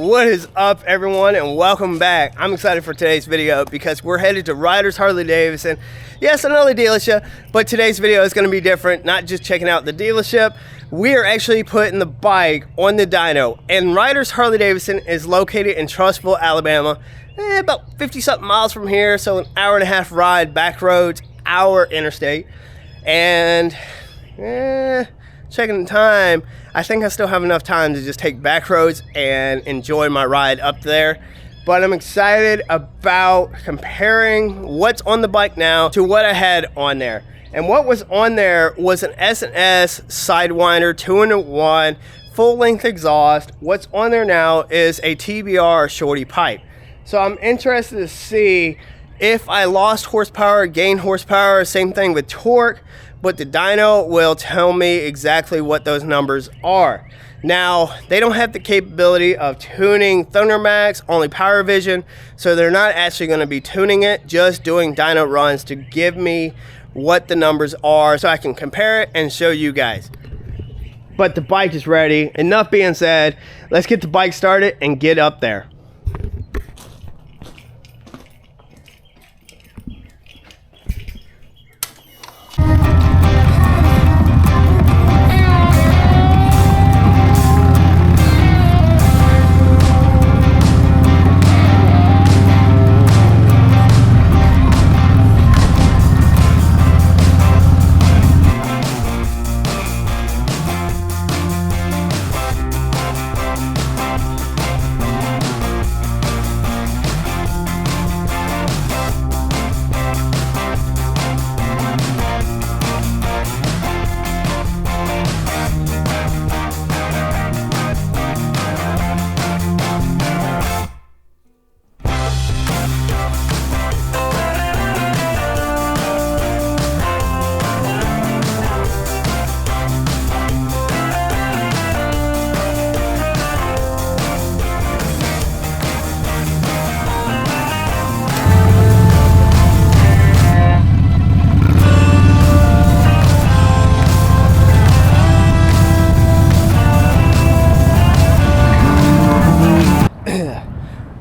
What is up, everyone, and welcome back. I'm excited for today's video because we're headed to Ryder's Harley-Davidson. Yes, another dealership, but today's video is going to be different. Not just checking out the dealership, we are actually putting the bike on the dyno. And Ryder's Harley-Davidson is located in Trussville, Alabama, about 50-something miles from here, so an hour and a half ride, back roads, hour interstate. And checking the time, I think I still have enough time to just take back roads and enjoy my ride up there. But I'm excited about comparing what's on the bike now to what I had on there. And what was on there was an S&S Sidewinder 2-in-1 full-length exhaust. What's on there now is a TBR shorty pipe. So I'm interested to see if I lost horsepower, gained horsepower, same thing with torque. But the dyno will tell me exactly what those numbers are. Now, they don't have the capability of tuning Thundermax, only Power Vision, so they're not actually going to be tuning it, just doing dyno runs to give me what the numbers are so I can compare it and show you guys. But the bike is ready. Enough being said, let's get the bike started and get up there.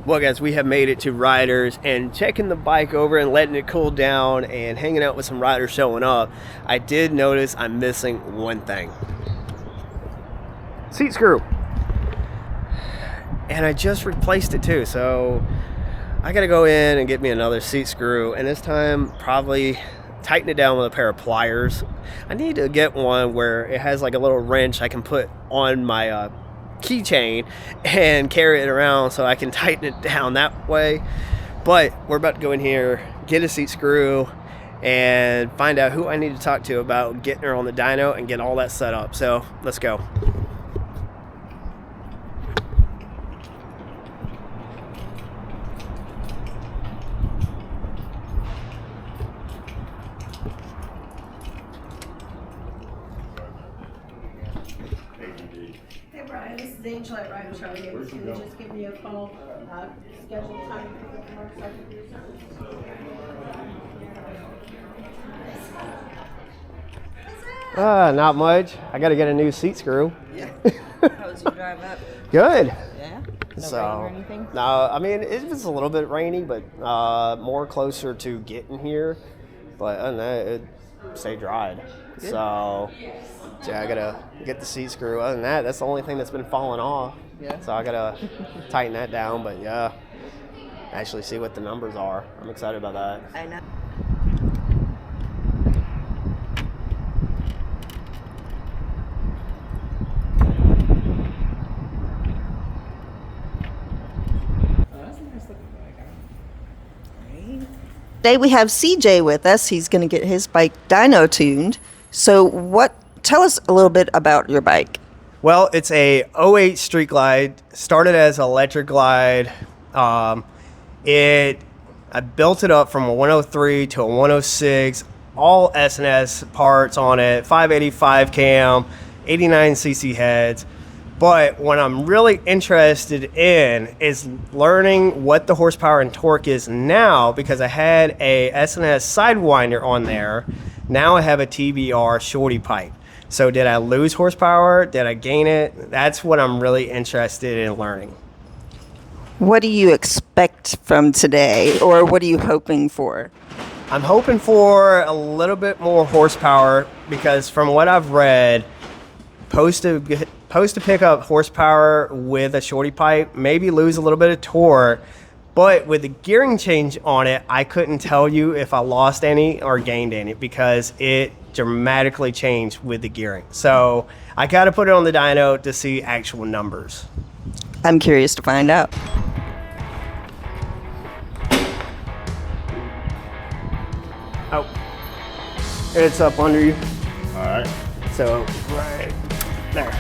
Well, guys, we have made it to Ryder's, and checking the bike over and letting it cool down and hanging out with some riders showing up, I did notice I'm missing one thing. Seat screw. And I just replaced it too, so I gotta go in and get me another seat screw, and this time probably tighten it down with a pair of pliers. I need to get one where it has like a little wrench I can put on my keychain and carry it around so I can tighten it down that way. But we're about to go in here, get a seat screw, and find out who I need to talk to about getting her on the dyno and get all that set up. So let's go. This is Angel at Ryder's Harley-Davidson. Can you just give me a call, schedule time for Not much. I got to get a new seat screw. Yeah. How was your drive up? Good. Yeah? No So, rain or anything? No, I mean, it was a little bit rainy, but more closer to getting here. But other than that, it stayed dried. Good. So, yeah, I gotta get the seat screw. Other than that, that's the only thing that's been falling off. Yeah. So I gotta tighten that down. But yeah, actually see what the numbers are. I'm excited about that. I know. Today we have CJ with us. He's going to get his bike dyno tuned. So tell us a little bit about your bike. Well, it's a '08 Street Glide. Started as an electric glide. I built it up from a 103 to a 106, all S&S parts on it, 585 cam, 89cc heads. But what I'm really interested in is learning what the horsepower and torque is now, because I had a S&S Sidewinder on there. Now I have a TBR shorty pipe. So did I lose horsepower? Did I gain it? That's what I'm really interested in learning. What do you expect from today, or what are you hoping for? I'm hoping for a little bit more horsepower because from what I've read, supposed to pick up horsepower with a shorty pipe, maybe lose a little bit of torque, but with the gearing change on it, I couldn't tell you if I lost any or gained any because it dramatically changed with the gearing. So I got to put it on the dyno to see actual numbers. I'm curious to find out. Oh, it's up under you. All right. So right there.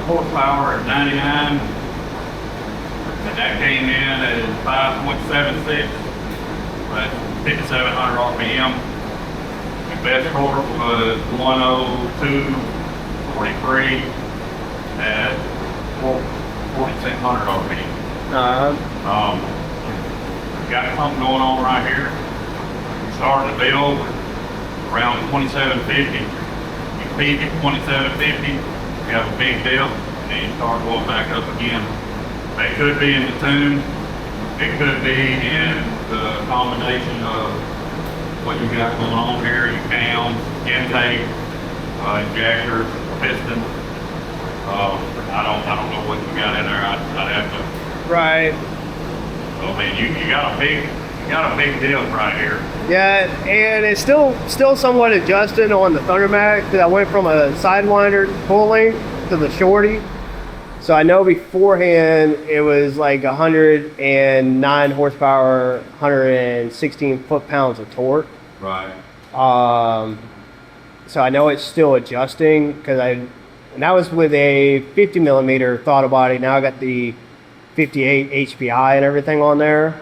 horsepower at 99, and that came in at 5.76. That's 5,700 RPM. The best torque was 102.43 at 4,600 RPM. Got something going on right here. Starting to build around 2750. You peak at 2750, you have a big dip, and then you start going back up again. That could be in the tune. It could be in the combination of what you got going on here. Your cams, intake, injectors, pistons. I don't know what you got in there. I'd have to. Right. I mean, you got a big deal right here. Yeah, and it's still somewhat adjusted on the Thundermax because I went from a Sidewinder pulling to the shorty. So I know beforehand it was like 109 horsepower, 116 foot-pounds of torque. Right. So I know it's still adjusting because and that was with a 50 millimeter throttle body. Now I got the 58 HPI and everything on there.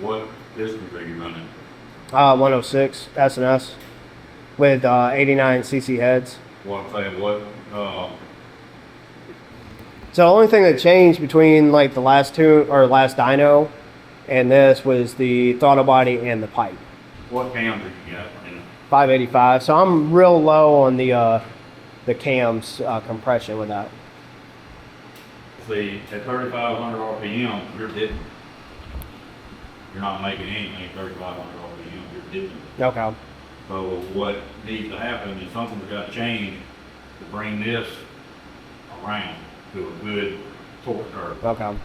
What distance are you running? 106 S&S with 89 cc heads. What I'm saying, what, So the only thing that changed between like the last dyno and this was the throttle body and the pipe. what cams did you get? 585. So I'm real low on the cams compression with that. See, at 3,500 RPM, you're dipping. You're not making anything 3,500 RPM, you're dipping. Okay. So what needs to happen is something's got to change to bring this around to a good torque curve. Okay.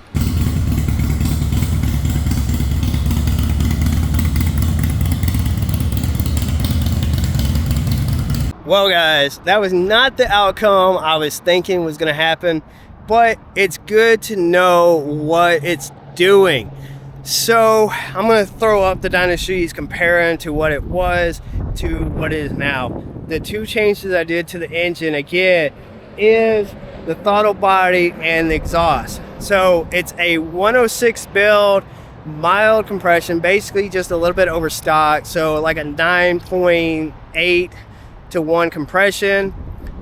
Well, guys, that was not the outcome I was thinking was going to happen, but it's good to know what it's doing. So I'm going to throw up the dyno sheets comparing to what it was to what it is now. The two changes I did to the engine, again, is the throttle body and the exhaust. So it's a 106 build, mild compression, basically just a little bit over stock. So like a 9.8 to 1 compression.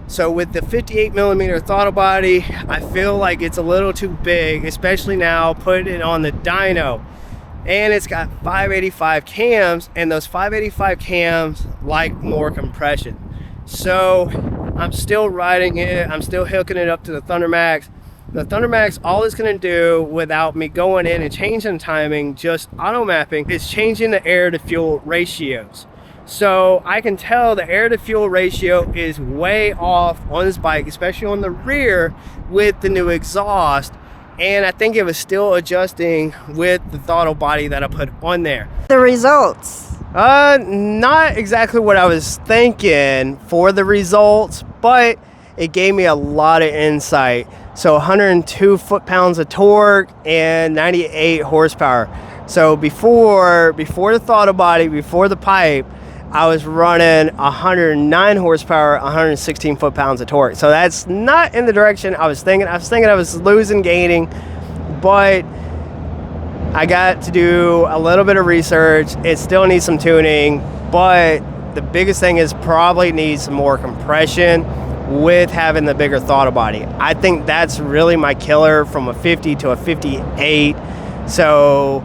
So with the 58 millimeter throttle body, I feel like it's a little too big, especially now putting it on the dyno. And it's got 585 cams, and those 585 cams like more compression. So I'm still riding it, I'm still hooking it up to the ThunderMax. The ThunderMax, all it's gonna do without me going in and changing timing, just auto mapping, is changing the air to fuel ratios. So I can tell the air to fuel ratio is way off on this bike, especially on the rear with the new exhaust. And I think it was still adjusting with the throttle body that I put on there. The results. Not exactly what I was thinking for the results, but it gave me a lot of insight. So 102 foot-pounds of torque and 98 horsepower. So before the throttle body, before the pipe, I was running 109 horsepower, 116 foot-pounds of torque. So that's not in the direction I was thinking. I was thinking I was losing, gaining, but I got to do a little bit of research. It still needs some tuning, but the biggest thing is probably needs some more compression with having the bigger throttle body. I think that's really my killer from a 50 to a 58. So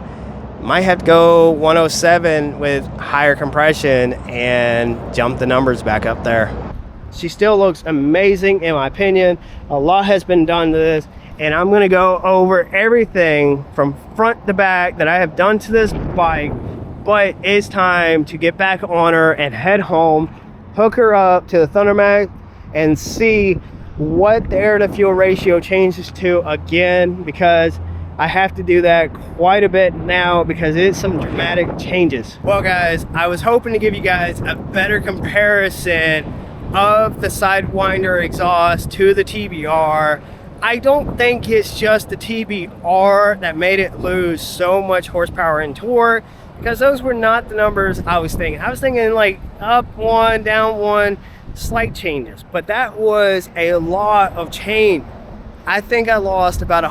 might have to go 107 with higher compression and jump the numbers back up there. She still looks amazing in my opinion. A lot has been done to this, and I'm gonna go over everything from front to back that I have done to this bike, but it's time to get back on her and head home, hook her up to the ThunderMax, and see what the air to fuel ratio changes to again, because I have to do that quite a bit now because it's some dramatic changes. Well guys, I was hoping to give you guys a better comparison of the Sidewinder exhaust to the TBR. I don't think it's just the TBR that made it lose so much horsepower and torque, because those were not the numbers I was thinking. I was thinking like up one, down one, slight changes, but that was a lot of change. I think I lost about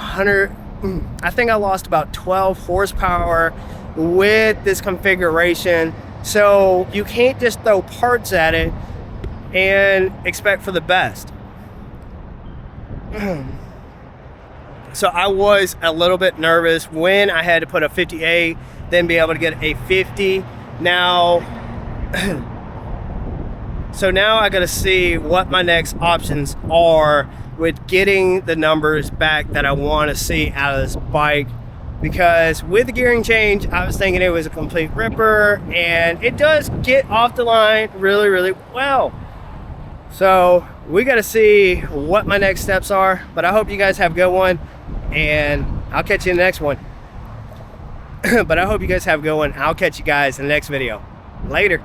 12 horsepower with this configuration. So you can't just throw parts at it and expect for the best. So I was a little bit nervous when I had to put a 58, then be able to get a 50. Now, so now I gotta see what my next options are with getting the numbers back that I want to see out of this bike, because with the gearing change I was thinking it was a complete ripper, and it does get off the line really, really well. So we got to see what my next steps are, but I hope you guys have a good one, and I'll catch you in the next one. But I hope you guys have a good one. I'll catch you guys in the next video. Later.